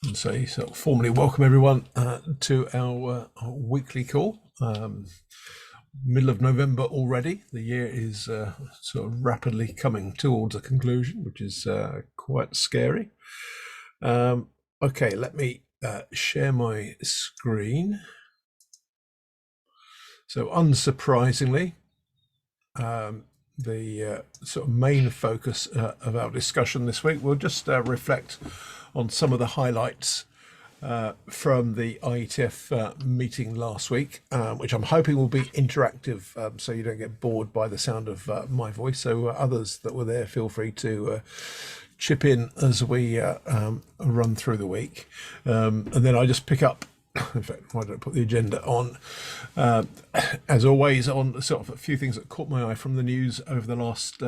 And so, formally welcome everyone to our weekly call. Middle of November already. The year is sort of rapidly coming towards a conclusion, which is quite scary. Okay, let me share my screen. So, unsurprisingly, the sort of main focus of our discussion this week will just reflect on some of the highlights from the IETF meeting last week, which I'm hoping will be interactive, so you don't get bored by the sound of my voice. So others that were there, feel free to chip in as we run through the week. And then I just pick up, in fact, why don't I put the agenda on, as always, on sort of a few things that caught my eye from the news over the last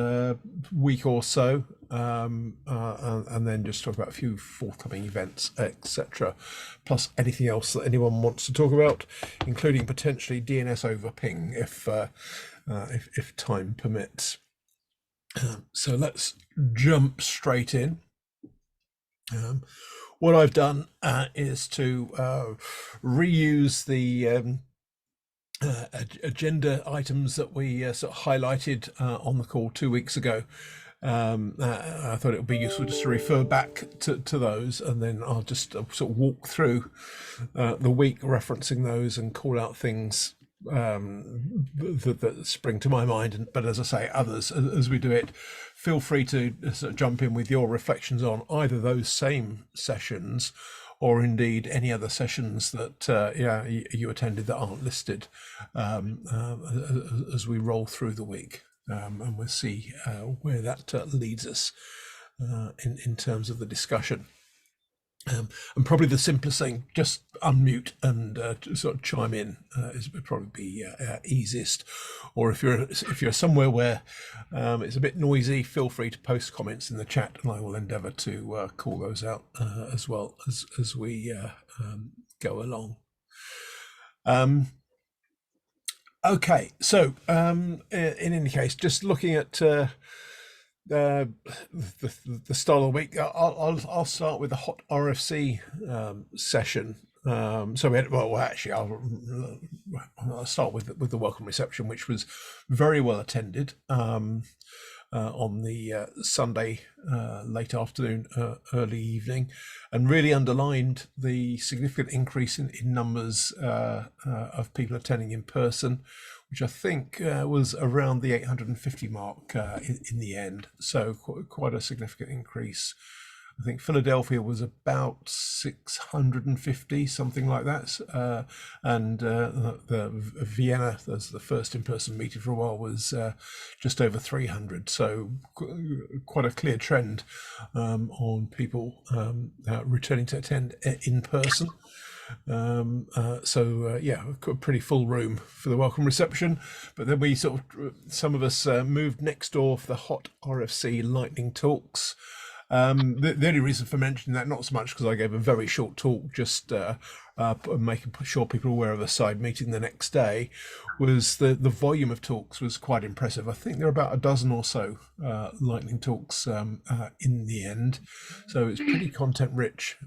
week or so, and then just talk about a few forthcoming events, etc. Plus anything else that anyone wants to talk about, including potentially DNS over ping if time permits. So let's jump straight in. What I've done is to reuse the agenda items that we sort of highlighted on the call 2 weeks ago. I thought it would be useful just to refer back to those, and then I'll just sort of walk through the week referencing those and call out things that spring to my mind. But as I say, others, as we do it, feel free to sort of jump in with your reflections on either those same sessions or indeed any other sessions that you attended that aren't listed, as we roll through the week. And we'll see where that leads us in terms of the discussion. And probably the simplest thing, just unmute and sort of chime in would probably be easiest. Or if you're somewhere where it's a bit noisy, feel free to post comments in the chat, and I will endeavour to call those out as well as we go along. Okay, so in any case, just looking at the start of the week, I'll start with the hot RFC session. So we had, actually, I'll start with the welcome reception, which was very well attended on the Sunday late afternoon, early evening, and really underlined the significant increase in numbers of people attending in person, which I think was around the 850 mark in the end. So quite a significant increase. I think Philadelphia was about 650, something like that. And the Vienna, as the first in-person meeting for a while, was just over 300. So quite a clear trend on people returning to attend in person. A pretty full room for the welcome reception. But then we some of us moved next door for the hot RFC lightning talks. The only reason for mentioning that, not so much because I gave a very short talk, just making sure people are aware of the side meeting the next day, was the volume of talks was quite impressive. I think there are about a dozen or so lightning talks in the end, so it's pretty content rich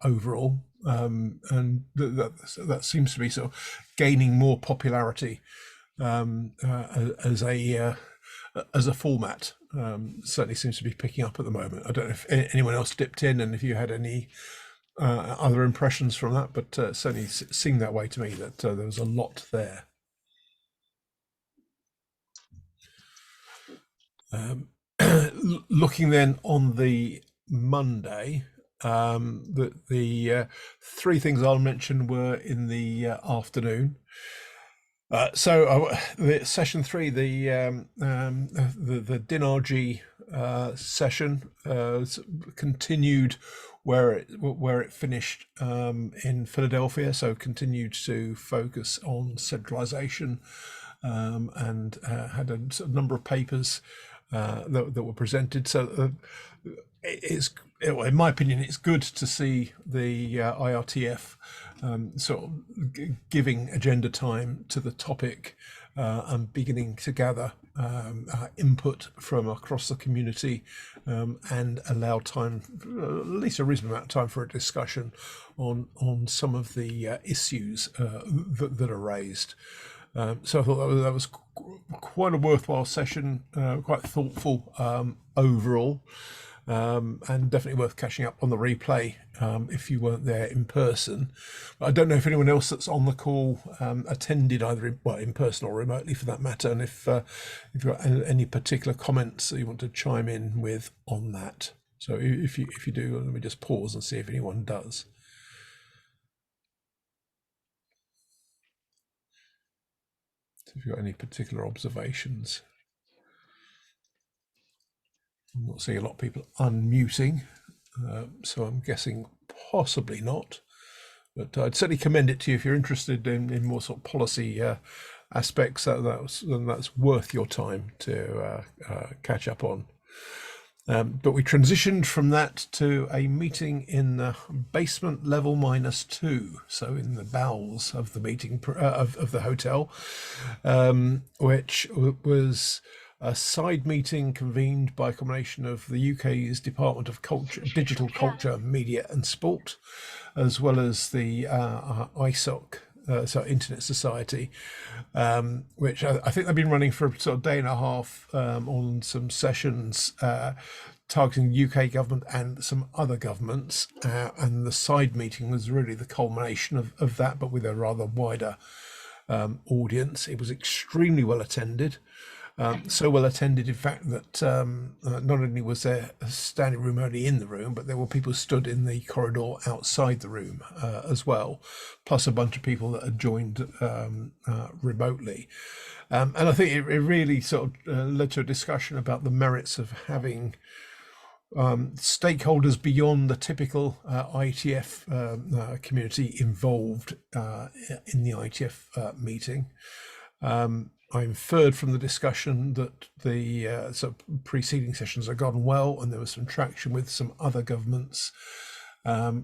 overall, and that seems to be sort of gaining more popularity as a format. Certainly seems to be picking up at the moment. I don't know if anyone else dipped in and if you had any other impressions from that, but certainly seemed that way to me, that there was a lot there. Looking then on the Monday, the three things I'll mention were in the afternoon. The session 3, the DNRG session continued where it finished in Philadelphia. So continued to focus on centralization and had a sort of number of papers that were presented. So in my opinion, it's good to see the IRTF sort of giving agenda time to the topic and beginning to gather input from across the community, and allow time, at least a reasonable amount of time, for a discussion on some of the issues that are raised. So I thought that was quite a worthwhile session, quite thoughtful overall, and definitely worth catching up on the replay if you weren't there in person. But I don't know if anyone else that's on the call attended either in person or remotely, for that matter, and if you've got any particular comments that you want to chime in with on that. So if you do, let me just pause and see if anyone does. So if you've got any particular observations. I'm not seeing a lot of people unmuting, so I'm guessing possibly not. But I'd certainly commend it to you if you're interested in more sort of policy aspects. Then that's worth your time to catch up on. But we transitioned from that to a meeting in the basement level -2, so in the bowels of the meeting of the hotel, which was a side meeting convened by a combination of the UK's Department of Culture, Digital Culture, Media and Sport, as well as the ISOC, so Internet Society, which I think they've been running for a sort of day and a half on some sessions targeting UK government and some other governments. And the side meeting was really the culmination of that, but with a rather wider audience. It was extremely well attended. So well attended, in fact, that not only was there a standing room only in the room, but there were people stood in the corridor outside the room as well, plus a bunch of people that had joined remotely. And I think it really sort of led to a discussion about the merits of having stakeholders beyond the typical IETF community involved in the IETF meeting. I inferred from the discussion that the sort of preceding sessions had gone well, and there was some traction with some other governments,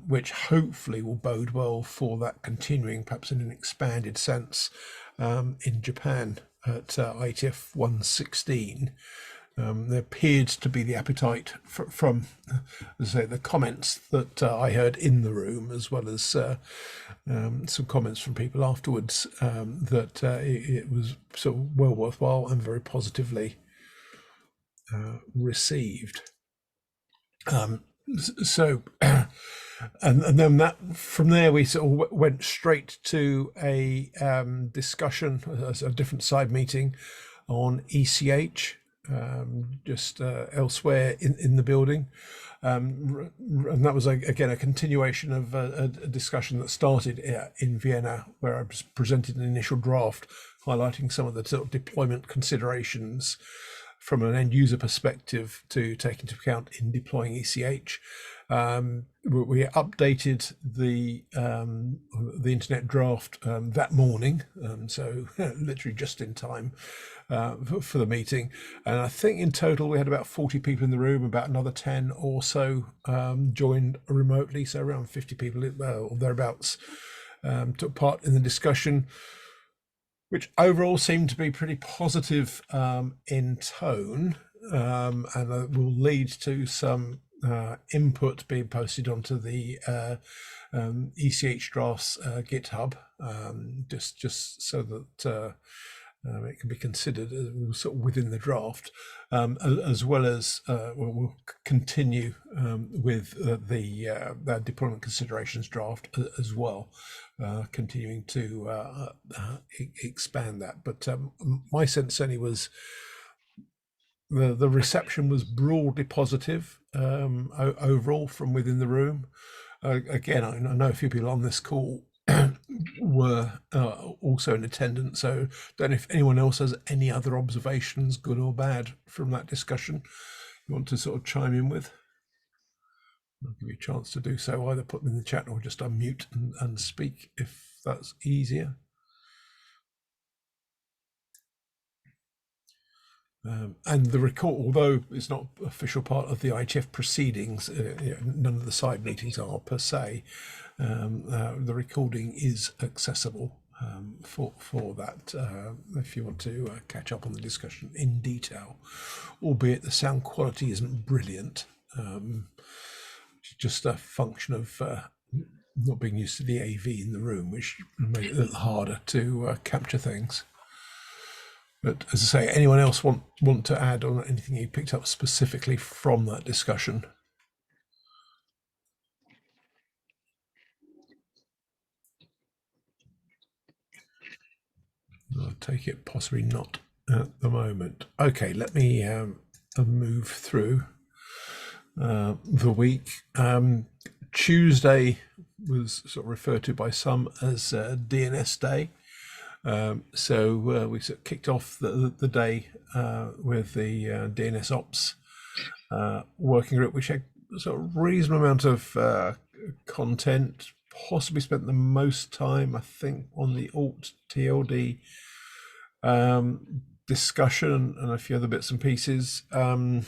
which hopefully will bode well for that continuing, perhaps in an expanded sense, in Japan at IETF 116. There appeared to be the appetite from, as I say, the comments that I heard in the room, as well as some comments from people afterwards, that it was sort of well worthwhile and very positively received. So, and then that from there we sort of went straight to a discussion, a different side meeting on ECH. Just elsewhere in the building, and that was again a continuation of a discussion that started in Vienna, where I presented an initial draft highlighting some of the sort of deployment considerations from an end user perspective to take into account in deploying ECH. We updated the internet draft that morning, so literally just in time for the meeting. And I think in total we had about 40 people in the room, about another 10 or so joined remotely, so around 50 people or thereabouts took part in the discussion, which overall seemed to be pretty positive in tone, and will lead to some input being posted onto the ECH drafts GitHub, just so that it can be considered sort of within the draft, as well as we'll continue with the deployment considerations draft as well, continuing to expand that. But my sense certainly was the reception was broadly positive overall from within the room. Again, I know a few people on this call were also in attendance, so don't know if anyone else has any other observations, good or bad, from that discussion you want to sort of chime in with. I'll give you a chance to do so, either put them in the chat or just unmute and speak if that's easier. And the record, although it's not official part of the IETF proceedings, none of the side meetings are per se, the recording is accessible for that, if you want to catch up on the discussion in detail, albeit the sound quality isn't brilliant. It's just a function of not being used to the AV in the room, which made it a little harder to capture things. But as I say, anyone else want to add on anything you picked up specifically from that discussion? I'll take it possibly not at the moment. Okay, let me move through the week. Tuesday was sort of referred to by some as DNS Day. So we sort of kicked off the day with the DNS Ops working group, which had sort of reasonable amount of content. Possibly spent the most time, I think, on the alt TLD discussion and a few other bits and pieces. To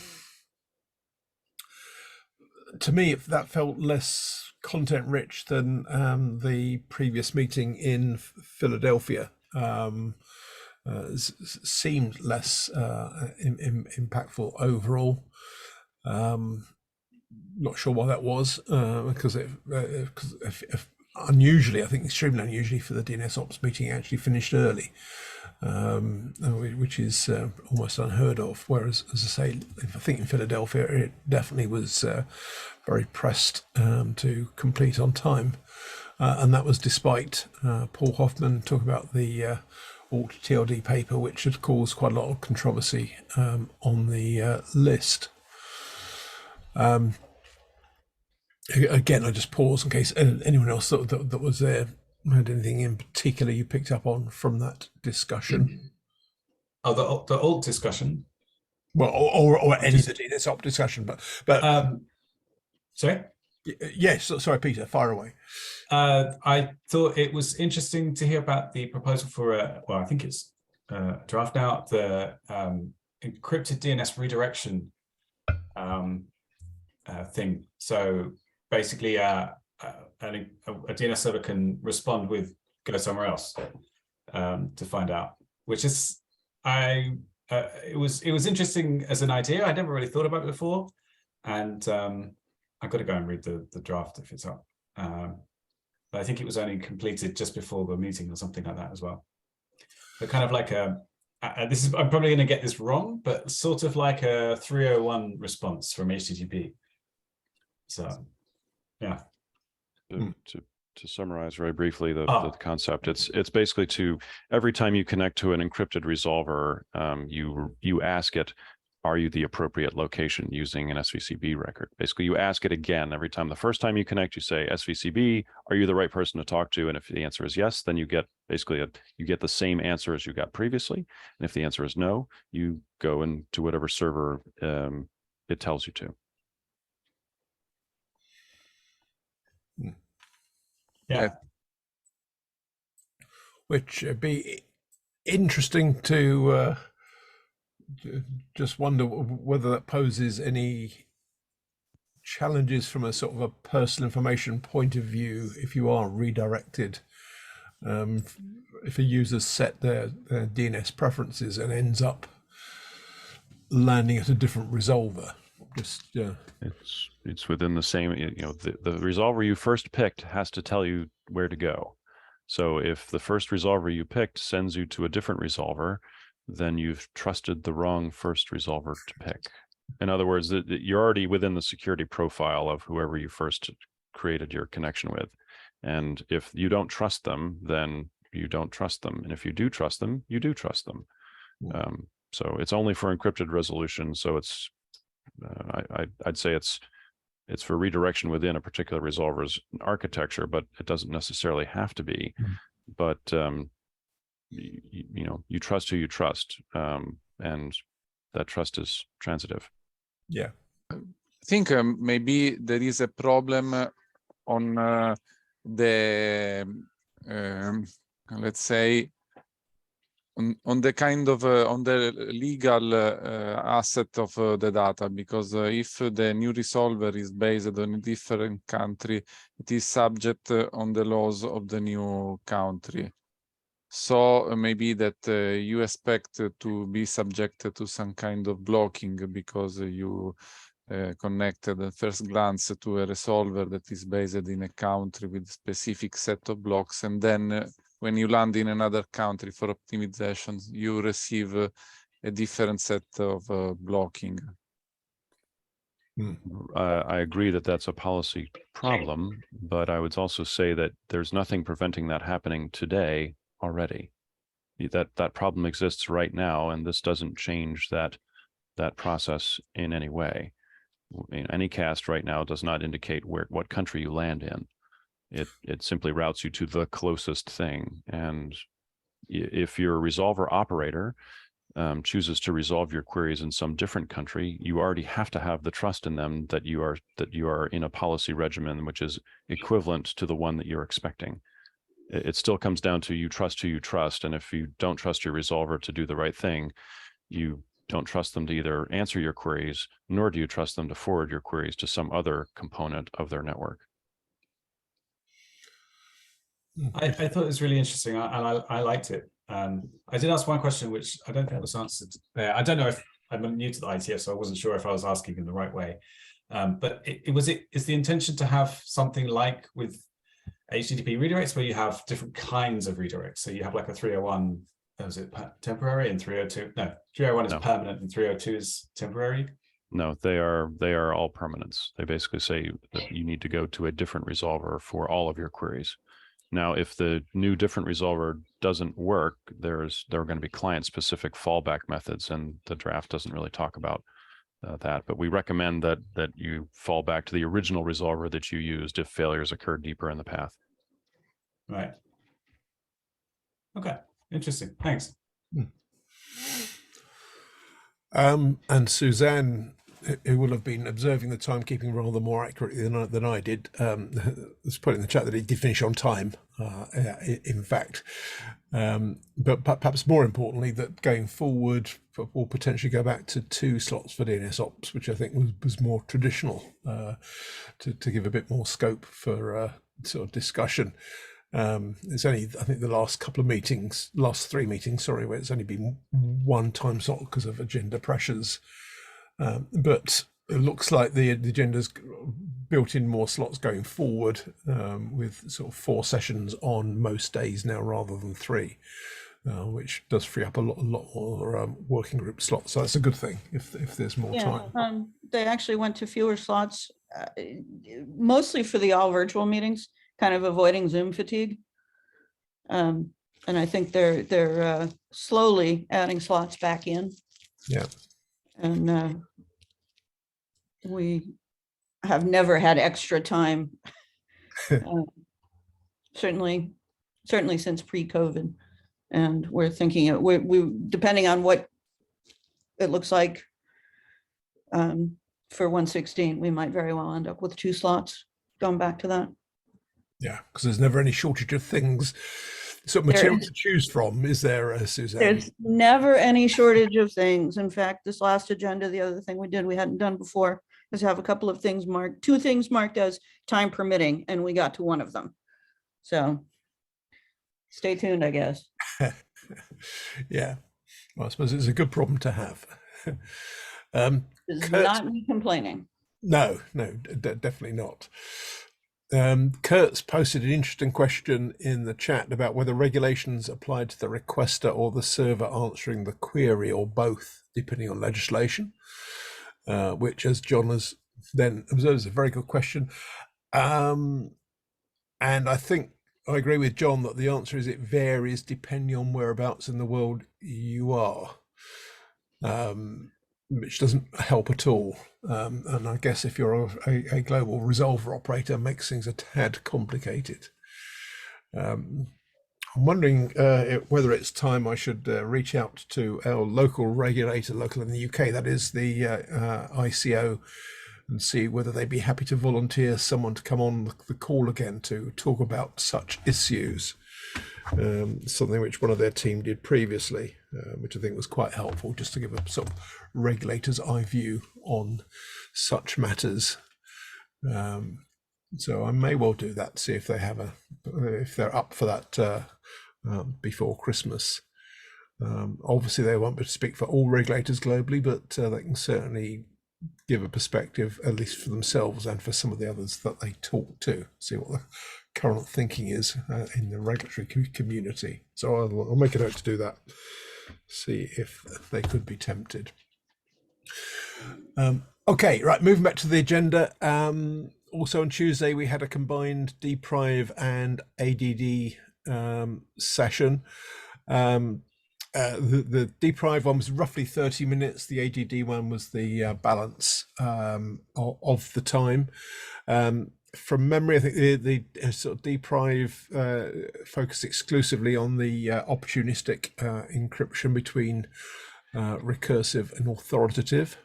me, that felt less content rich than the previous meeting in Philadelphia. Seemed less impactful overall. Not sure why that was, because unusually, I think extremely unusually for the DNS Ops meeting, it actually finished early, which is almost unheard of. Whereas, as I say, I think in Philadelphia, it definitely was very pressed to complete on time. And that was despite Paul Hoffman talking about the alt TLD paper, which had caused quite a lot of controversy on the list. Again, I just pause in case anyone else that was there had anything in particular you picked up on from that discussion. Oh, the alt discussion. Well, or any of the DNS Ops discussion, but sorry. Yes, sorry, Peter, fire away. I thought it was interesting to hear about the proposal for well, I think it's a draft now, the encrypted DNS redirection thing. So basically, a DNS server can respond with go somewhere else to find out, which is it was interesting as an idea. I never really thought about it before, and I've got to go and read the draft if it's up. But I think it was only completed just before the meeting or something like that as well. But kind of like I'm probably going to get this wrong, but sort of like a 301 response from HTTP. So, yeah. To summarize very briefly the concept, it's basically every time you connect to an encrypted resolver, you ask it, are you the appropriate location using an SVCB record? Basically, you ask it again every time. The first time you connect, you say, SVCB, are you the right person to talk to? And if the answer is yes, then you get basically you get the same answer as you got previously. And if the answer is no, you go into whatever server it tells you to. Yeah. Which would be interesting to just wonder whether that poses any challenges from a sort of a personal information point of view if you are redirected. If a user's set their DNS preferences and ends up landing at a different resolver. It's within the same, the resolver you first picked has to tell you where to go. So if the first resolver you picked sends you to a different resolver, then you've trusted the wrong first resolver to pick. In other words, you're already within the security profile of whoever you first created your connection with. And if you don't trust them, then you don't trust them. And if you do trust them, you do trust them. So it's only for encrypted resolution. So it's I'd say it's for redirection within a particular resolver's architecture, but it doesn't necessarily have to be. But you trust who you trust, and that trust is transitive. Yeah, I think maybe there is a problem on the let's say on the kind of on the legal asset of the data, because if the new resolver is based on a different country, it is subject on the laws of the new country. So maybe that you expect to be subjected to some kind of blocking because you connected at first glance to a resolver that is based in a country with a specific set of blocks, and then when you land in another country for optimization, you receive a different set of blocking. I agree that that's a policy problem, but I would also say that there's nothing preventing that happening today already. That problem exists right now, and this doesn't change that process in any way. Any cast right now does not indicate what country you land in. It simply routes you to the closest thing. And if your resolver operator chooses to resolve your queries in some different country, you already have to have the trust in them that you are in a policy regimen which is equivalent to the one that you're expecting. It still comes down to you trust who you trust, and if you don't trust your resolver to do the right thing, you don't trust them to either answer your queries, nor do you trust them to forward your queries to some other component of their network. I thought it was really interesting, and I liked it. I did ask one question, which I don't think was answered there. I don't know if I'm new to the IETF, so I wasn't sure if I was asking in the right way. But is the intention to have something like with HTTP redirects where you have different kinds of redirects? So you have like a 301, is it temporary, and 302? No, 301 is permanent and 302 is temporary. No, they are all permanents. They basically say that you need to go to a different resolver for all of your queries. Now, if the new different resolver doesn't work, there are going to be client-specific fallback methods, and the draft doesn't really talk about that. But we recommend that you fall back to the original resolver that you used if failures occur deeper in the path. Right. Okay. Interesting. Thanks. And Suzanne, who will have been observing the timekeeping rather more accurately than I did, was put in the chat that it did finish on time, in fact. But perhaps more importantly, that going forward, we'll potentially go back to 2 slots for DNS ops, which I think was more traditional, to give a bit more scope for sort of discussion. It's only, I think, the last 3 meetings, where it's only been 1 time slot because of agenda pressures. But it looks like the agenda's built in more slots going forward, with sort of 4 sessions on most days now rather than 3, which does free up a lot more working group slots. So that's a good thing if there's more time. They actually went to fewer slots, mostly for the all virtual meetings, kind of avoiding Zoom fatigue. And I think they're slowly adding slots back in. Yeah. And we have never had extra time, certainly since pre-COVID. And we're thinking, we depending on what it looks like for 116, we might very well end up with 2 slots going back to that. Yeah, because there's never any shortage of things, sort of material to choose from, is there, Suzanne? There's never any shortage of things. In fact, this last agenda, the other thing we hadn't done before, is have a couple of things marked, 2 things marked as time permitting, and we got to 1 of them. So stay tuned, I guess. Yeah, well, I suppose it's a good problem to have. This is not me complaining. No, definitely not. Kurt's posted an interesting question in the chat about whether regulations apply to the requester or the server answering the query, or both, depending on legislation, which, as John has then observed, is a very good question. And I think I agree with John that the answer is it varies depending on whereabouts in the world you are, which doesn't help at all. And I guess if you're a global resolver operator, it makes things a tad complicated. I'm wondering whether it's time I should reach out to our local regulator, local in the UK, that is the ICO, and see whether they'd be happy to volunteer someone to come on the call again to talk about such issues. Something which one of their team did previously, which I think was quite helpful, just to give a sort of regulator's eye view on such matters. So I may well do that, see if they have if they're up for that before Christmas. Obviously, they won't be able to speak for all regulators globally, but they can certainly give a perspective, at least for themselves and for some of the others that they talk to, see what the current thinking is in the regulatory community. So I'll make a note to do that, see if they could be tempted. Okay, right, moving back to the agenda. Also on Tuesday, we had a combined deprive and ADD session. The deprive one was roughly 30 minutes. The ADD one was the balance of the time. From memory, I think the sort of deprive focused exclusively on the opportunistic encryption between recursive and authoritative.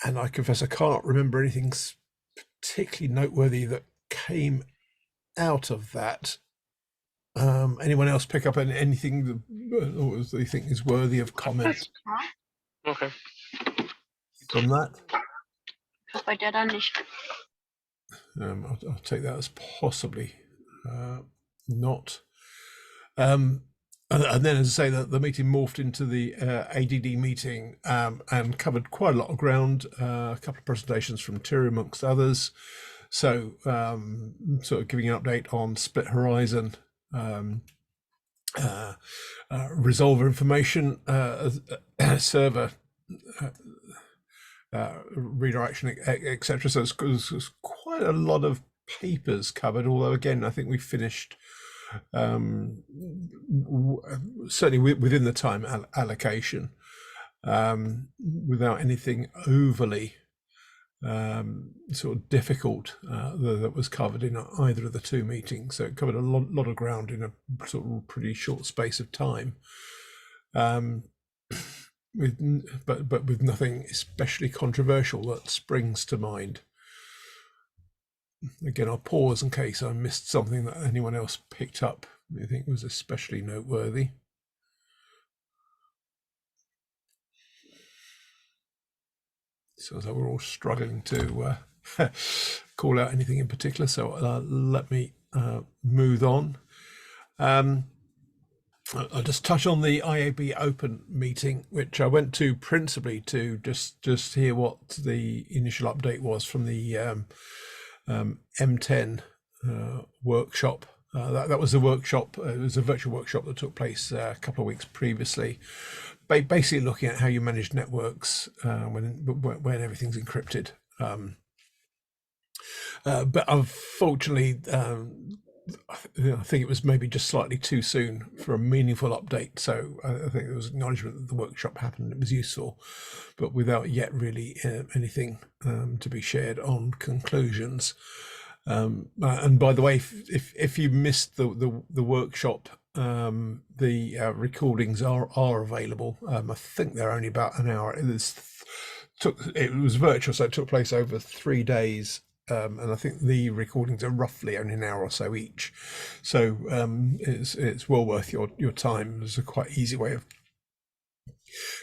And I confess I can't remember anything particularly noteworthy that came out of that. Anyone else pick up anything that they think is worthy of comment? Okay. From that? Bei der dann nicht. I'll take that as possibly not. And then, as I say, the meeting morphed into the ADD meeting and covered quite a lot of ground, a couple of presentations from Terry amongst others. So sort of giving an update on Split Horizon, resolver information, server redirection, etc. So it's quite a lot of papers covered, although again, I think we finished certainly within the time allocation, without anything overly sort of difficult that was covered in either of the two meetings. So it covered a lot of ground in a sort of pretty short space of time, but with nothing especially controversial that springs to mind. Again, I'll pause in case I missed something that anyone else picked up I think was especially noteworthy. So as we're all struggling to call out anything in particular, so let me move on. I'll just touch on the IAB Open meeting, which I went to principally to just hear what the initial update was from the M10 workshop. That was a workshop. It was a virtual workshop that took place a couple of weeks previously, basically looking at how you manage networks when everything's encrypted. But unfortunately, I think it was maybe just slightly too soon for a meaningful update. So I think there was acknowledgement that the workshop happened, it was useful, but without yet really anything to be shared on conclusions. And by the way, if you missed the workshop, the recordings are available. I think they're only about an hour. It was virtual, so it took place over 3 days. And I think the recordings are roughly only an hour or so each. So it's well worth your time. It's a quite easy way of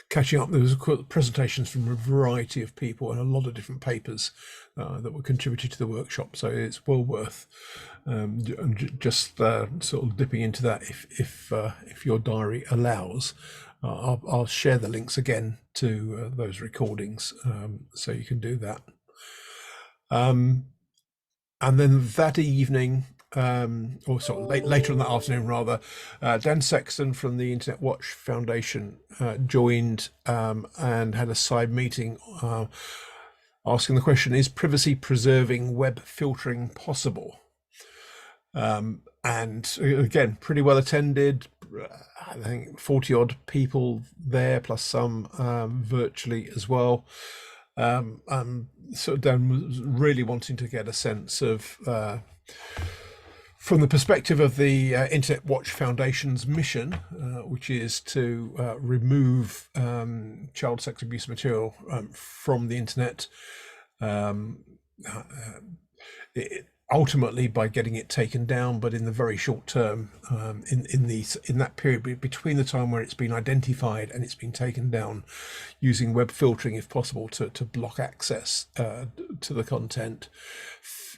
catching up. There was presentations from a variety of people and a lot of different papers that were contributed to the workshop. So it's well worth just sort of dipping into that if your diary allows. I'll share the links again to those recordings so you can do that. And then that evening, or sort of later in that afternoon rather, Dan Sexton from the Internet Watch Foundation joined and had a side meeting asking the question, is privacy preserving web filtering possible? And again, pretty well attended. I think 40 odd people there, plus some virtually as well. So Dan was really wanting to get a sense of, from the perspective of the Internet Watch Foundation's mission, which is to remove child sex abuse material from the internet, ultimately by getting it taken down, but in the very short term, in that period between the time where it's been identified and it's been taken down, using web filtering if possible to block access to the content.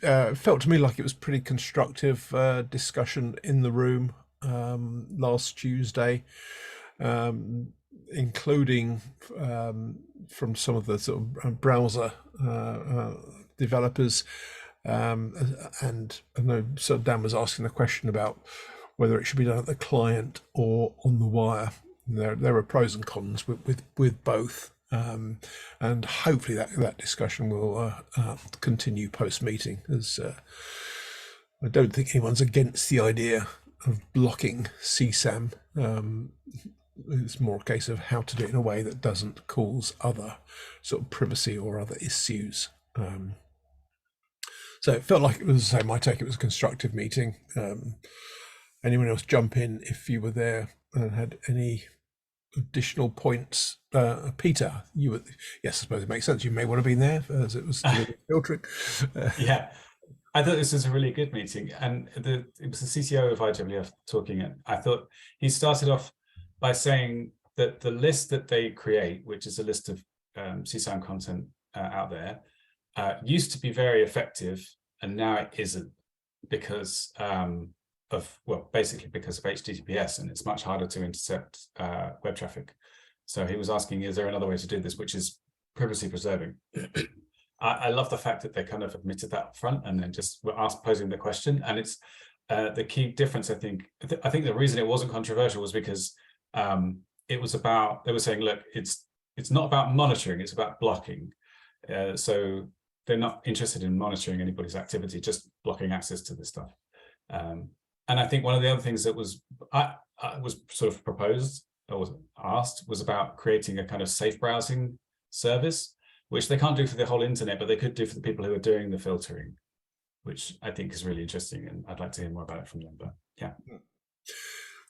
Felt to me like it was pretty constructive discussion in the room last Tuesday, including from some of the sort of browser developers. And I know so Dan was asking the question about whether it should be done at the client or on the wire. There are pros and cons with both, and hopefully that discussion will continue post meeting, as I don't think anyone's against the idea of blocking CSAM. It's more a case of how to do it in a way that doesn't cause other sort of privacy or other issues. So it felt like it was, my take, it was a constructive meeting. Anyone else jump in if you were there and had any additional points? Peter, you were, yes, I suppose it makes sense. You may want to be there as it was filtering. Yeah, I thought this was a really good meeting, and it was the CTO of IWF talking, and I thought he started off by saying that the list that they create, which is a list of CSAM content out there, used to be very effective, and now it isn't because basically because of HTTPS, and it's much harder to intercept web traffic. So he was asking, is there another way to do this, which is privacy preserving? I love the fact that they kind of admitted that up front and then just were posing the question. And it's the key difference, I think. I think the reason it wasn't controversial was because it was about, they were saying, look, it's not about monitoring, it's about blocking. So they're not interested in monitoring anybody's activity, just blocking access to this stuff. And I think one of the other things that was sort of proposed or was asked was about creating a kind of safe browsing service, which they can't do for the whole internet, but they could do for the people who are doing the filtering, which I think is really interesting, and I'd like to hear more about it from them. But yeah.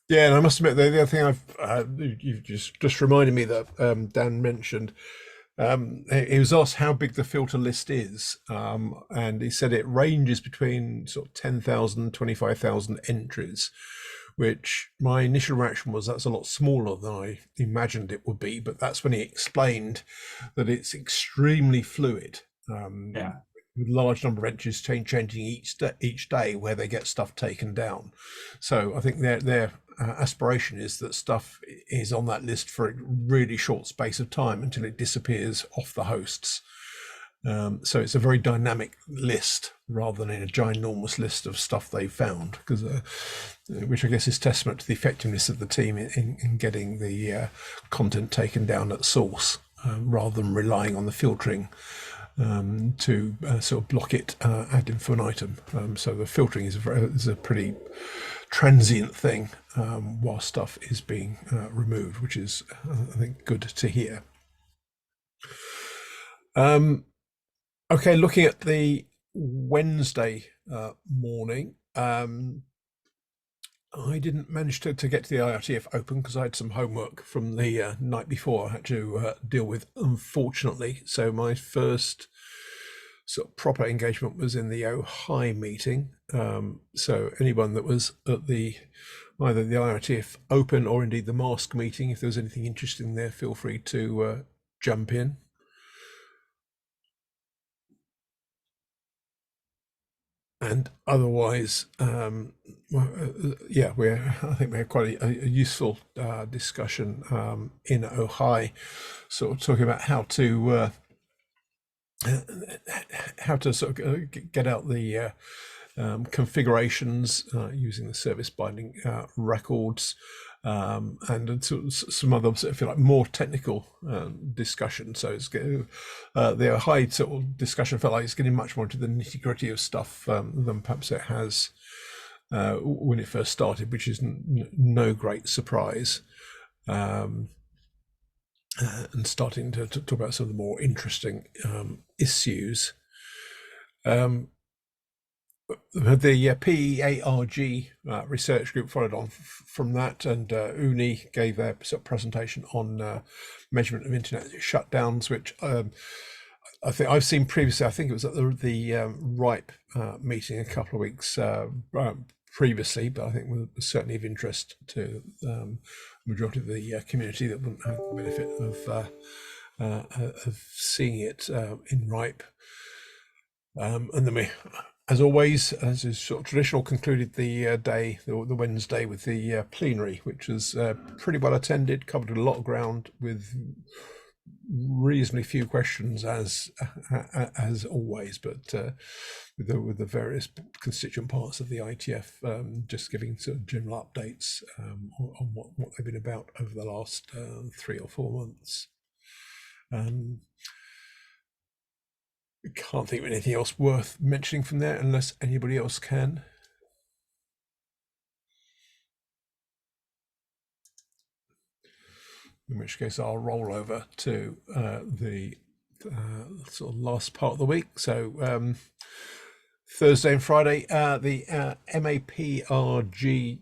Yeah, and I must admit, the other thing you've just reminded me that Dan mentioned, he was asked how big the filter list is, and he said it ranges between sort of 10,000, 25,000 entries, which my initial reaction was that's a lot smaller than I imagined it would be, but that's when he explained that it's extremely fluid. Yeah. With large number of entries changing each day where they get stuff taken down. So I think their aspiration is that stuff is on that list for a really short space of time until it disappears off the hosts. So it's a very dynamic list rather than a ginormous list of stuff they found, because which I guess is testament to the effectiveness of the team in getting the content taken down at source, rather than relying on the filtering to sort of block it ad infinitum. So the filtering is a pretty transient thing while stuff is being removed, which is I think good to hear. Okay, looking at the Wednesday morning, I didn't manage to get to the IETF open because I had some homework from the night before I had to deal with, unfortunately. So my first sort of proper engagement was in the OHI meeting. So anyone that was at either the IETF open or indeed the mask meeting, if there was anything interesting there, feel free to jump in. And otherwise, I think we had quite a useful discussion in OHI, sort of talking about how to sort of get out the configurations using the service binding records, and some other, I feel like, more technical discussion. So it's the high sort of discussion felt like it's getting much more into the nitty gritty of stuff than perhaps it has when it first started, which is no great surprise. And starting to talk about some of the more interesting issues. The PEARG research group followed on from that, and Uni gave their sort of presentation on measurement of internet shutdowns, which I think I've seen previously. I think it was at the RIPE meeting a couple of weeks previously, but I think was certainly of interest to the majority of the community that wouldn't have the benefit of seeing it in RIPE. And then we, as always, as is sort of traditional, concluded the the Wednesday with the plenary, which was pretty well attended, covered a lot of ground with reasonably few questions as always, but with the various constituent parts of the IETF just giving sort of general updates on what they've been about over the last 3 or 4 months. Can't think of anything else worth mentioning from there unless anybody else can. In which case I'll roll over to the sort of last part of the week. So Thursday and Friday, the MAPRG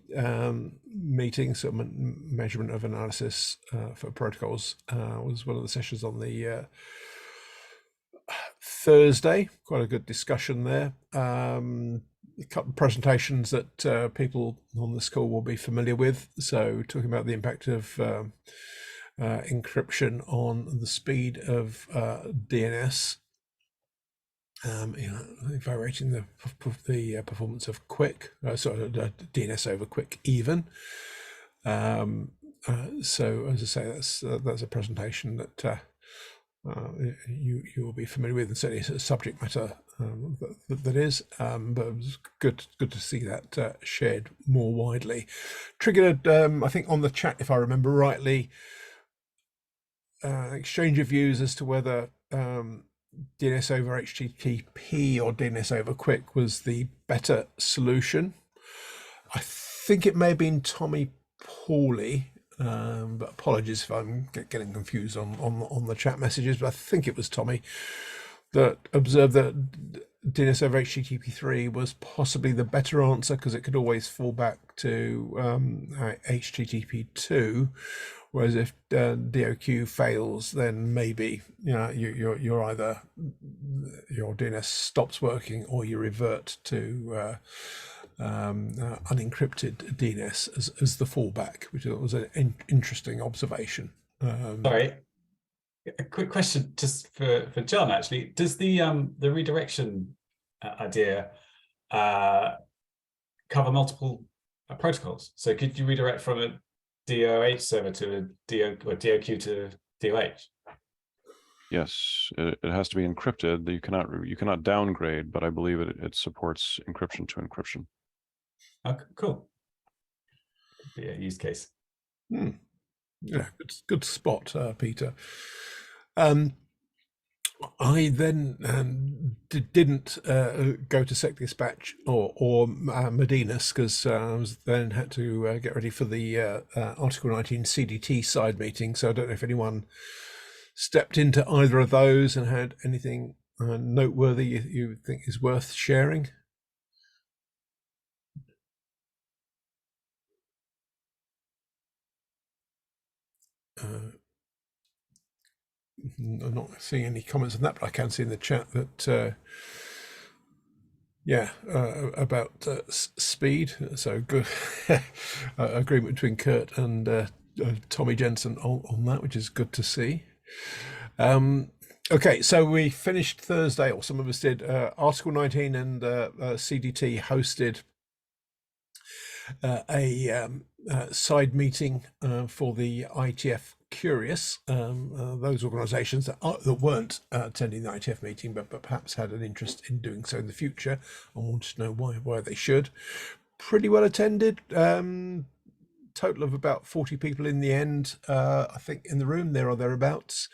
meeting, so measurement of analysis for protocols, was one of the sessions on the Thursday. Quite a good discussion there. A couple of presentations that people on this call will be familiar with. So talking about the impact of encryption on the speed of DNS, evaluating the performance of Quick, DNS over Quick even. So as I say, that's a presentation that you will be familiar with, and certainly a subject matter that is, but it was good to see that shared more widely. Triggered, I think, on the chat, if I remember rightly, exchange of views as to whether DNS over HTTP or DNS over Quick was the better solution. I think it may have been Tommy Pauly, but apologies if I'm getting confused on the chat messages, but I think it was Tommy that observed that DNS over HTTP3 was possibly the better answer because it could always fall back to HTTP2, whereas if DOQ fails, then maybe you're either your DNS stops working or you revert to unencrypted DNS as the fallback, which was an interesting observation. Sorry, a quick question just for John. Actually, does the redirection idea cover multiple protocols? So could you redirect from a DOH server to a DOQ to DOH? Yes, it has to be encrypted. You cannot downgrade, but I believe it supports encryption to encryption. Okay, cool. Could be a use case. Yeah, good spot, Peter. I then didn't go to SecDispatch or Medinus because I was then had to get ready for the Article 19 CDT side meeting. So I don't know if anyone stepped into either of those and had anything noteworthy you think is worth sharing. I'm not seeing any comments on that, but I can see in the chat that about speed. So good agreement between Kurt and Tommy Jensen on that, which is good to see. Okay, so we finished Thursday, or some of us did. Article 19 and CDT hosted a side meeting for the IETF Curious, those organisations that weren't attending the IETF meeting, but perhaps had an interest in doing so in the future and wanted to know why they should. Pretty well attended. Total of about 40 people in the end, I think, in the room, there or thereabouts.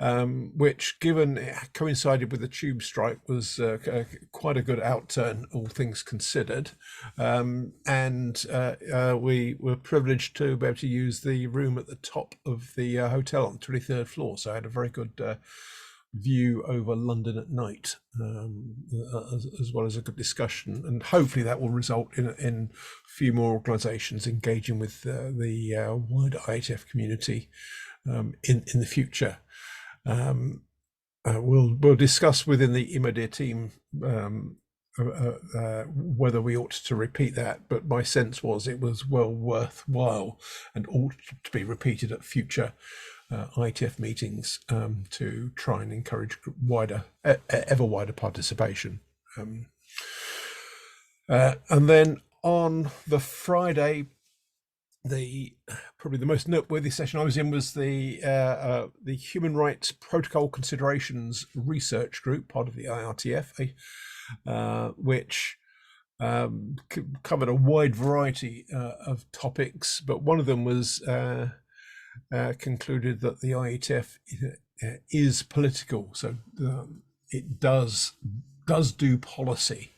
Which, given it coincided with the tube strike, was quite a good outturn, all things considered. And we were privileged to be able to use the room at the top of the hotel on the 23rd floor. So I had a very good view over London at night, as well as a good discussion. And hopefully that will result in a few more organisations engaging with the wider IETF community in the future. We'll discuss within the IMADIR team whether we ought to repeat that, but my sense was it was well worthwhile and ought to be repeated at future IETF meetings to try and encourage ever wider participation. And then on the Friday, probably the most noteworthy session I was in was the Human Rights Protocol Considerations Research Group, part of the IETF, which covered a wide variety of topics, but one of them was concluded that the IETF is political, so it does do policy,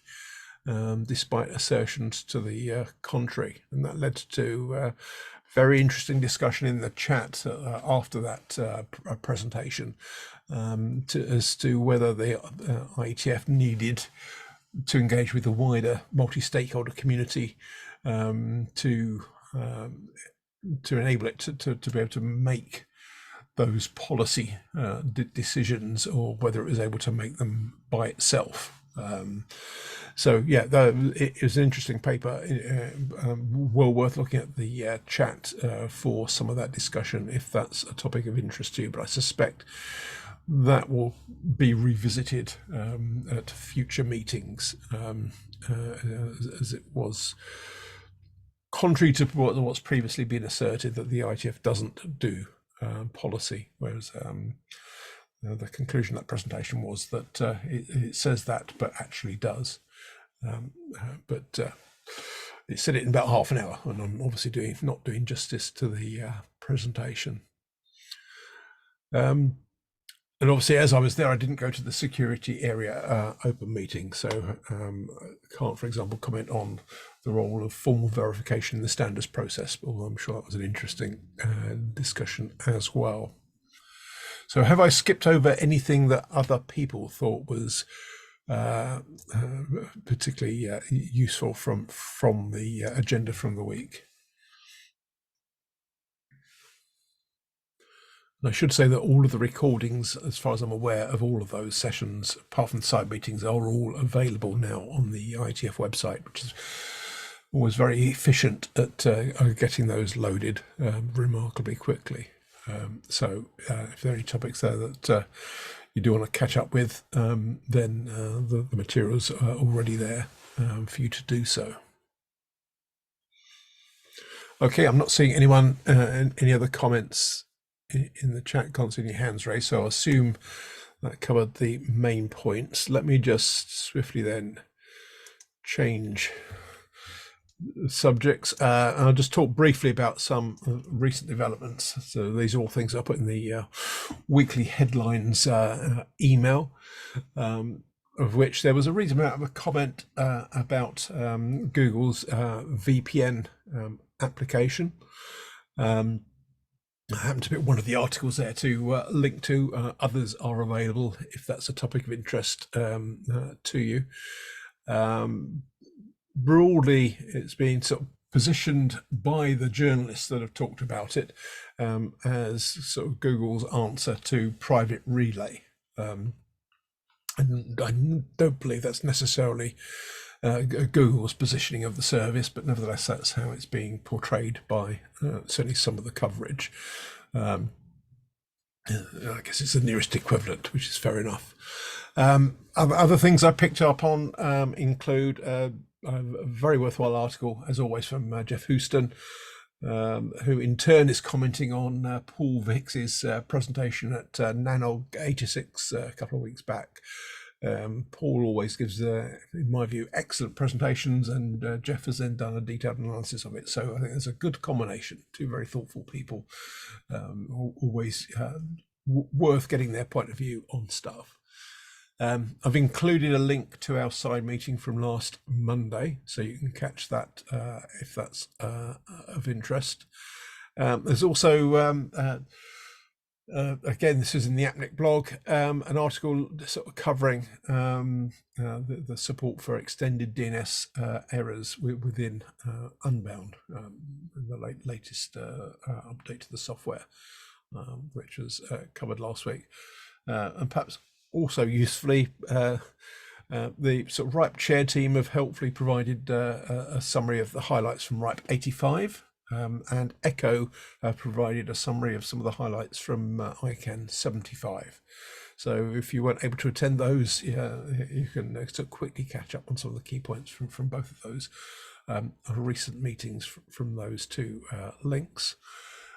despite assertions to the contrary, and that led to very interesting discussion in the chat after that presentation as to whether the IETF needed to engage with the wider multi-stakeholder community to enable it to be able to make those policy decisions, or whether it was able to make them by itself. So yeah, it was an interesting paper, well worth looking at the chat for some of that discussion if that's a topic of interest to you, but I suspect that will be revisited at future meetings, as it was contrary to what's previously been asserted, that the IETF doesn't do policy, whereas the conclusion of that presentation was that it says that, but actually does. But it said it in about half an hour, and I'm obviously not doing justice to the presentation. And obviously, as I was there, I didn't go to the security area open meeting, so can't, for example, comment on the role of formal verification in the standards process, although I'm sure that was an interesting discussion as well. So have I skipped over anything that other people thought was particularly useful from the agenda from the week? And I should say that all of the recordings, as far as I'm aware, of all of those sessions, apart from the side meetings, are all available now on the IETF website, which is always very efficient at getting those loaded remarkably quickly. So if there are any topics there that you do want to catch up with, then the materials are already there for you to do so. Okay, I'm not seeing anyone, any other comments in the chat. Can't see any hands raised, so I'll assume that covered the main points. Let me just swiftly then change subjects. I'll just talk briefly about some recent developments. So these are all things I put in the weekly headlines email, of which there was a reasonable amount of a comment about Google's VPN application. I happened to put one of the articles there to link to. Others are available if that's a topic of interest to you. Broadly, it's been sort of positioned by the journalists that have talked about it as sort of Google's answer to Private Relay. And I don't believe that's necessarily Google's positioning of the service, but nevertheless, that's how it's being portrayed by certainly some of the coverage. I guess it's the nearest equivalent, which is fair enough. Other things I picked up on include a very worthwhile article, as always, from Jeff Houston, who in turn is commenting on Paul Vicks's presentation at Nano 86 a couple of weeks back. Paul always gives, in my view, excellent presentations, and Jeff has then done a detailed analysis of it. So I think there's a good combination. Two very thoughtful people, always worth getting their point of view on stuff. I've included a link to our side meeting from last Monday, so you can catch that if that's of interest. There's also again, this is in the APNIC blog, an article sort of covering the support for extended DNS errors within Unbound, the latest update to the software, which was covered last week. And perhaps also usefully, the sort of RIPE chair team have helpfully provided a summary of the highlights from RIPE 85, and Echo provided a summary of some of the highlights from ICANN 75. So if you weren't able to attend those, you can quickly catch up on some of the key points from both of those recent meetings from those two links.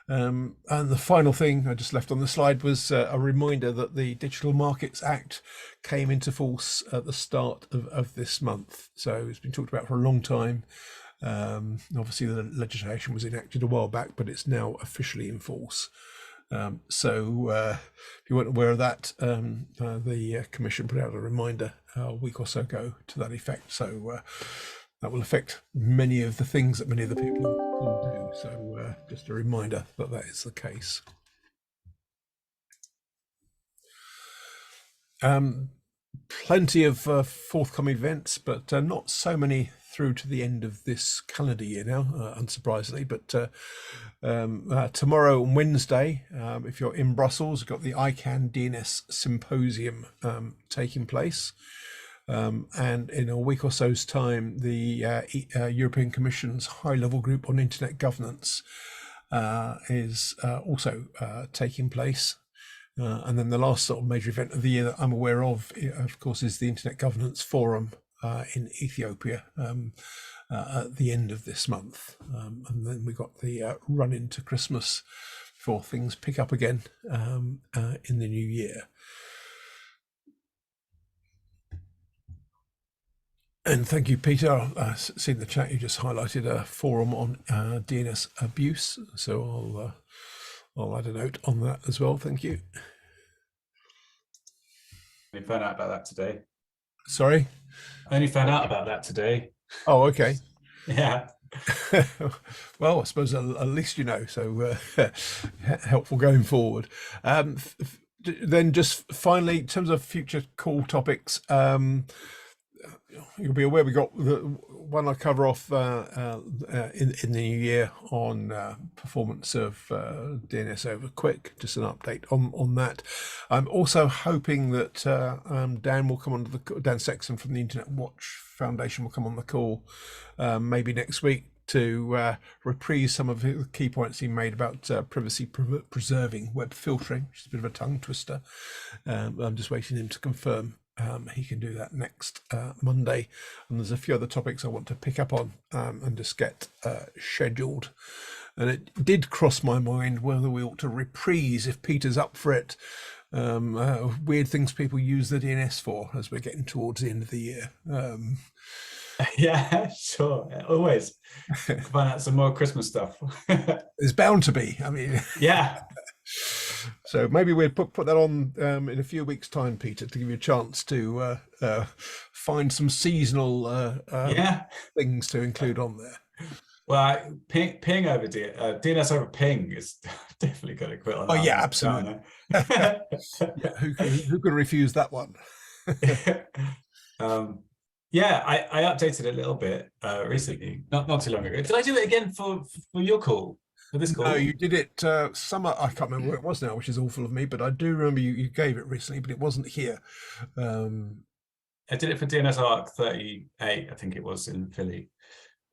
And the final thing I just left on the slide was a reminder that the Digital Markets Act came into force at the start of this month. So it's been talked about for a long time. Obviously, the legislation was enacted a while back, but it's now officially in force. So if you weren't aware of that, the Commission put out a reminder a week or so ago to that effect. So that will affect many of the things that many of the people will do. So just a reminder that that is the case. Plenty of forthcoming events, but not so many through to the end of this calendar year now, unsurprisingly. But tomorrow and Wednesday, if you're in Brussels, you've got the ICANN DNS Symposium taking place. And in a week or so's time, the European Commission's high-level group on internet governance is also taking place. And then the last sort of major event of the year that I'm aware of course, is the Internet Governance Forum in Ethiopia at the end of this month. And then we got the run into Christmas before things pick up again in the new year. And thank you, Peter. I've seen the chat you just highlighted a forum on DNS abuse. So I'll add a note on that as well. Thank you. I found out about that today. Sorry? I only found out about that today. Oh, okay. Yeah. Well, I suppose at least you know, so helpful going forward. Then just finally, in terms of future call topics, you'll be aware we got the one I cover off in the new year on performance of DNS over quick, just an update on that. I'm also hoping that Dan will come on Dan Sexton from the Internet Watch Foundation will come on the call maybe next week to reprise some of the key points he made about privacy preserving web filtering, which is a bit of a tongue twister. I'm just waiting him to confirm he can do that next Monday, and there's a few other topics I want to pick up on and just get scheduled. And it did cross my mind whether we ought to reprise, if Peter's up for it, weird things people use the DNS for as we're getting towards the end of the year. Yeah, sure. Always find out some more Christmas stuff. There's bound to be. I mean, yeah. So maybe we'll put that on in a few weeks' time, Peter, to give you a chance to find some seasonal things to include on there. Well, ping over DNS over ping is definitely going to quit on that. Oh yeah, absolutely. Yeah, who could refuse that one? Yeah, I updated a little bit recently, not too long ago. Did I do it again for your call? For this call? No, you did it summer. I can't remember where it was now, which is awful of me. But I do remember you gave it recently, but it wasn't here. I did it for DNS Arc 38, I think it was, in Philly,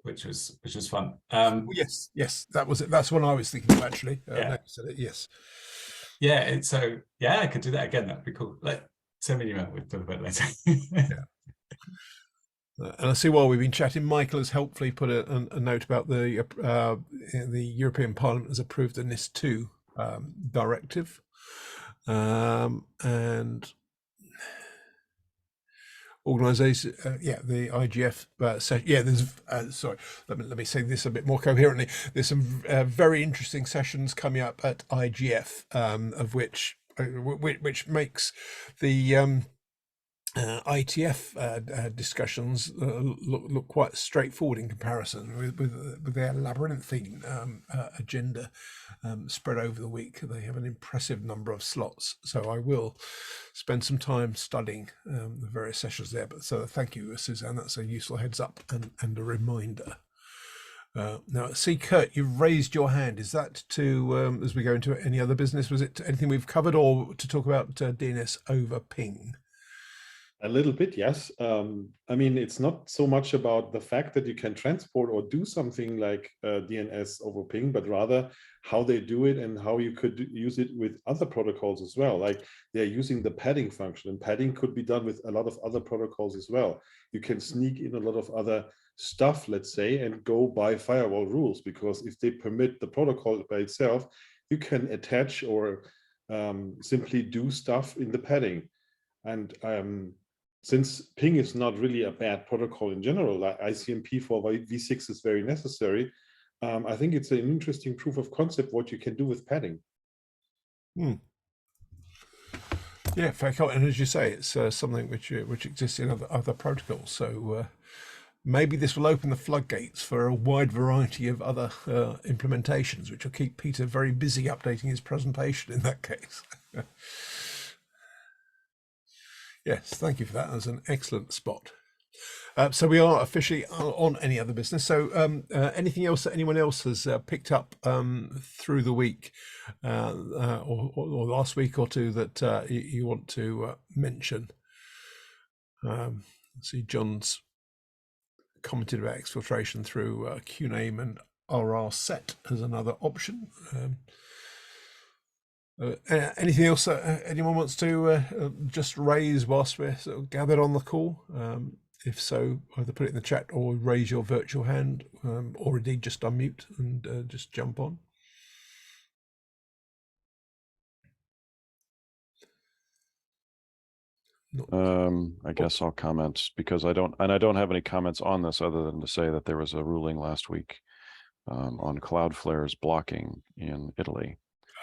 which was fun. Yes, that was it. That's what I was thinking of, actually. Yes. Yeah, so I could do that again. That'd be cool. Like, send me an email with talk about it later. Yeah. And I see while we've been chatting, Michael has helpfully put a note about the European Parliament has approved the NIS2 directive, and organisation, the IGF. There's sorry. Let me say this a bit more coherently. There's some very interesting sessions coming up at IGF, of which makes the IETF discussions look quite straightforward in comparison with their labyrinthine agenda spread over the week. They have an impressive number of slots, so I will spend some time studying the various sessions there. But so thank you, Suzanne. That's a useful heads up and a reminder. Now, see, Kurt, you've raised your hand. Is that to, as we go into any other business, was it anything we've covered, or to talk about DNS over ping? A little bit, yes. I mean, it's not so much about the fact that you can transport or do something like DNS over ping, but rather how they do it and how you could use it with other protocols as well. Like they're using the padding function, and padding could be done with a lot of other protocols as well. You can sneak in a lot of other stuff, let's say, and go by firewall rules, because if they permit the protocol by itself, you can attach or simply do stuff in the padding. And since ping is not really a bad protocol in general, like ICMP for v6 is very necessary, I think it's an interesting proof of concept what you can do with padding. Yeah, fair comment. And as you say, it's something which exists in other protocols. So maybe this will open the floodgates for a wide variety of other implementations, which will keep Peter very busy updating his presentation in that case. Yes, thank you for that. That's an excellent spot. So we are officially on any other business. So anything else that anyone else has picked up through the week or last week or two that you want to mention? Let's see, John's commented about exfiltration through QNAME and RR set as another option. Anything else that anyone wants to just raise whilst we're sort of gathered on the call? If so, either put it in the chat or raise your virtual hand, or indeed just unmute and just jump on. I guess I'll comment because I don't have any comments on this other than to say that there was a ruling last week on Cloudflare's blocking in Italy.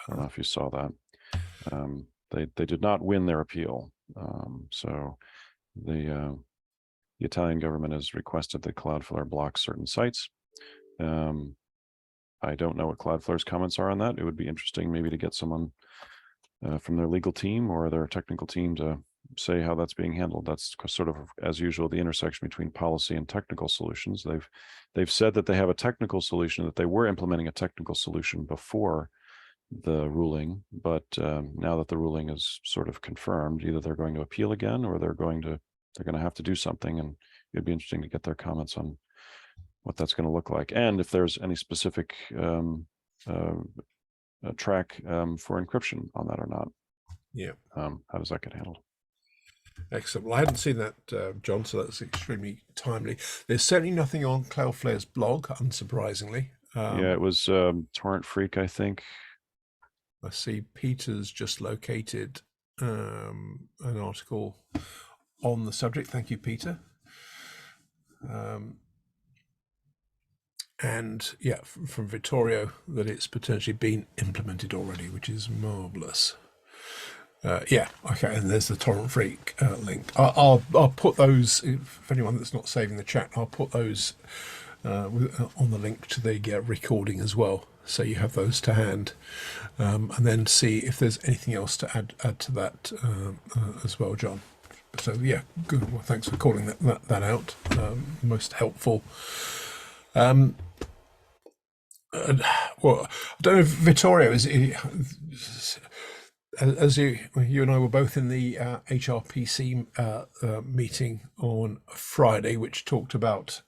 I don't know if you saw that. They did not win their appeal. So the Italian government has requested that Cloudflare block certain sites. I don't know what Cloudflare's comments are on that. It would be interesting maybe to get someone from their legal team or their technical team to say how that's being handled. That's sort of, as usual, the intersection between policy and technical solutions. They've said that they have a technical solution, that they were implementing a technical solution before the ruling, but now that the ruling is sort of confirmed, either they're going to appeal again or they're going to have to do something, and it'd be interesting to get their comments on what that's going to look like, and if there's any specific track for encryption on that or not. Yeah. How does that get handled? Excellent. Well, I hadn't seen that, John, so that's extremely timely. There's certainly nothing on Cloudflare's blog, unsurprisingly. Yeah, it was Torrent Freak, I think. I see Peter's just located an article on the subject. Thank you, Peter. And yeah, from Vittorio, that it's potentially been implemented already, which is marvelous. Yeah, okay, and there's the Torrent Freak link. I'll put those, if anyone that's not saving the chat, I'll put those on the link to the recording as well, so you have those to hand, and then see if there's anything else to add to that as well, John. So yeah, good. Well, thanks for calling that out. Most helpful. Well, I don't know if Vittorio is. As you and I were both in the HRPC meeting on Friday, which talked about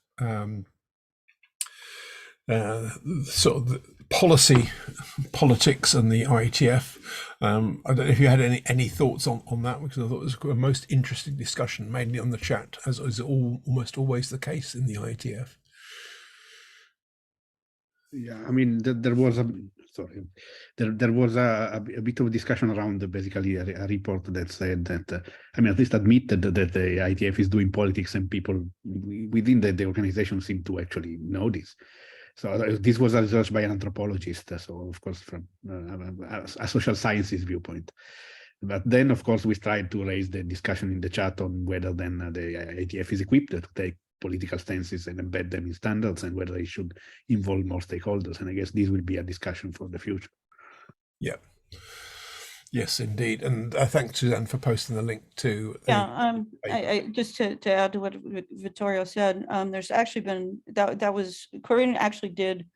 sort of the politics and the IETF. I don't know if you had any thoughts on that, because I thought it was a most interesting discussion, mainly on the chat, as is almost always the case in the IETF. Yeah, I mean, there was a bit of discussion around basically a report that said that, I mean, at least admitted that the IETF is doing politics, and people within the organization seem to actually know this. So this was a research by an anthropologist, so of course from a social sciences viewpoint. But then, of course, we tried to raise the discussion in the chat on whether then the IETF is equipped to take political stances and embed them in standards, and whether they should involve more stakeholders. And I guess this will be a discussion for the future. Yeah. Yes, indeed. And thanks, Suzanne, for posting the link to. Yeah, I just to add to what Vittorio said, there's actually been, that was, Corinne actually did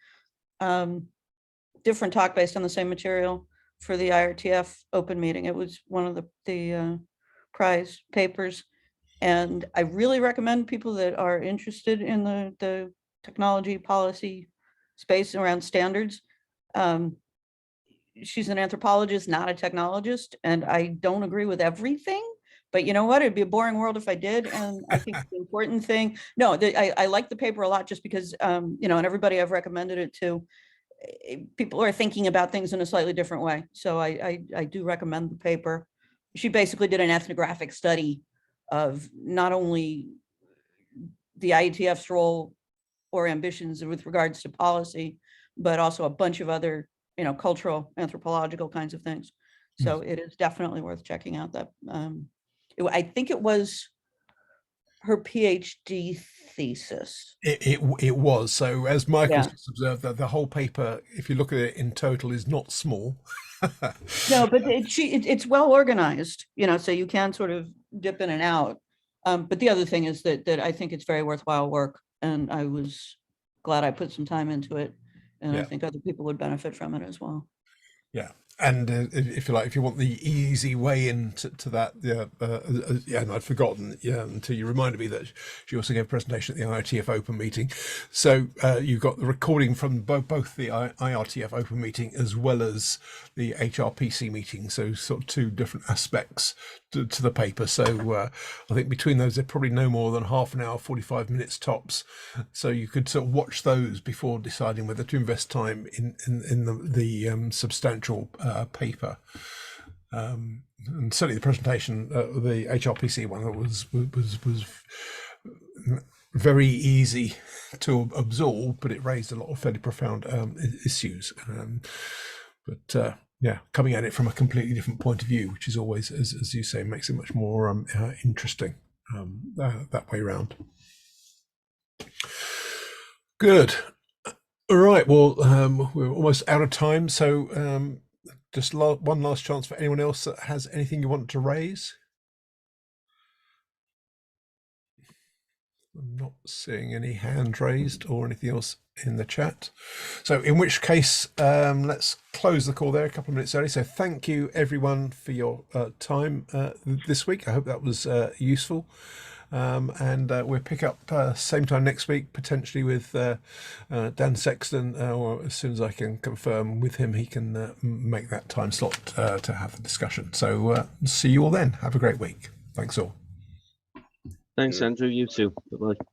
different talk based on the same material for the IRTF open meeting. It was one of the prize papers. And I really recommend people that are interested in the technology policy space around standards. She's an anthropologist, not a technologist, and I don't agree with everything. But you know what? It'd be a boring world if I did. And I think the important thing, no, I like the paper a lot just because, you know, and everybody I've recommended it to, people are thinking about things in a slightly different way. So I do recommend the paper. She basically did an ethnographic study of not only the IETF's role or ambitions with regards to policy, but also a bunch of other, you know, cultural, anthropological kinds of things. So it is definitely worth checking out. That I think it was her PhD thesis. It was. So as Michael's Yeah. just observed, that the whole paper, if you look at it in total, is not small. No, but it's well organized, you know, so you can sort of dip in and out. But the other thing is that I think it's very worthwhile work, and I was glad I put some time into it, and I think other people would benefit from it as well. Yeah. And if you like, if you want the easy way into that, and I'd forgotten, until you reminded me that she also gave a presentation at the IETF Open meeting. So you've got the recording from both the IETF Open meeting as well as the HRPC meeting. So sort of two different aspects to the paper. So I think between those, they're probably no more than half an hour, 45 minutes tops. So you could sort of watch those before deciding whether to invest time in the substantial paper. And certainly the presentation, the HRPC one, was very easy to absorb, but it raised a lot of fairly profound issues. But yeah, coming at it from a completely different point of view, which is always, as you say, makes it much more interesting that way around. Good. All right. Well, we're almost out of time, so just one last chance for anyone else that has anything you want to raise. I'm not seeing any hand raised or anything else in the chat. So in which case, let's close the call there a couple of minutes early. So thank you everyone for your time this week. I hope that was useful. And we'll pick up same time next week, potentially with Dan Sexton, or as soon as I can confirm with him, he can make that time slot to have the discussion. So see you all then. Have a great week. Thanks all. Thanks, Andrew. You too. Bye-bye.